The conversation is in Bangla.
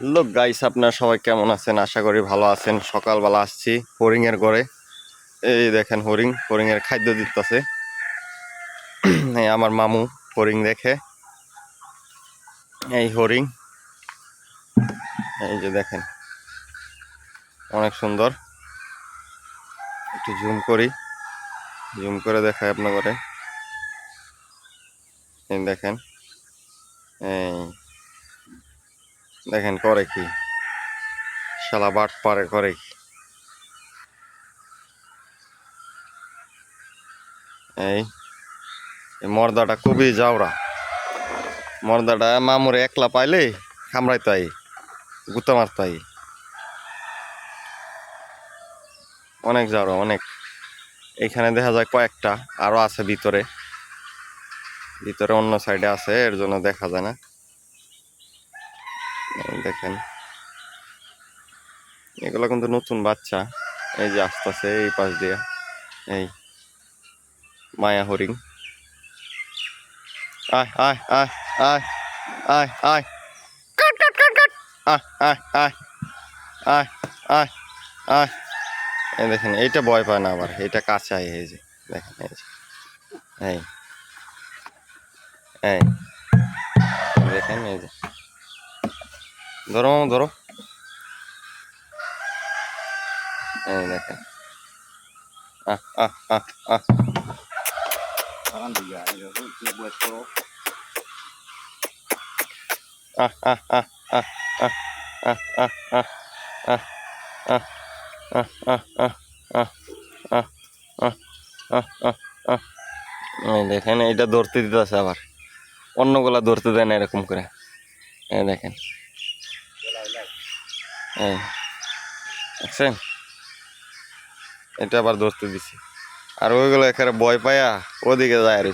হ্যালো গাইস, আপনারা সবাই কেমন আছেন? আশা করি ভালো আছেন। সকালবেলা আসছি হরিং এর ঘরে। এই দেখেন হরিং এর খাদ্য দিতেছে। এই আমার মামু হরিং দেখে। এই হরিং, এই যে দেখেন অনেক সুন্দর। একটু জুম করে দেখায় আপনার ঘরে। এই দেখেন, এই দেখেন করে কি, শালা বাট পারে করে কি। এই মর্দাটা খুবই জাউরা। মর্দাটা মামুরে একলা পাইলে কামড়াইতাই, গুতা মারতাই। অনেক জাউরা, অনেক। এখানে দেখা যায় কয়েকটা, আরো আছে ভিতরে অন্য সাইডে আছে, এর জন্য দেখা যায় না। দেখেন এগুলো কিন্তু নতুন বাচ্চা। এই যে আসতেছে এই পাশ দিয়ে। এই মায়া হরিং, আয় আয় আয় আয় আয় আয়, কাট কাট কাট কাট, আয় আয় আয় আয় আয় আয়। এই দেখেন এইটা ভয় পায় না, আবার এইটা কাছে। এই যে দেখেন, এই যে এই এই দেখেন, এই যে ধরো মামু ধরো। এই দেখেন, আহ আহ আহ আহ, আহ আহ আহ আহ আহ আহ আহ আহ আহ আহ আহ আহ আহ আহ আহ আহ আহ আহ আহ। এই দেখেন এইটা ধরতে দিতেছে, আবার অন্যগুলা ধরতে দেয় না এরকম করে। এই দেখেন, এই দেখছেন, এটা আবার ধরতে দিছে। আর ওইগুলো এখানে ভয় পায়া ওদিকে যায় আর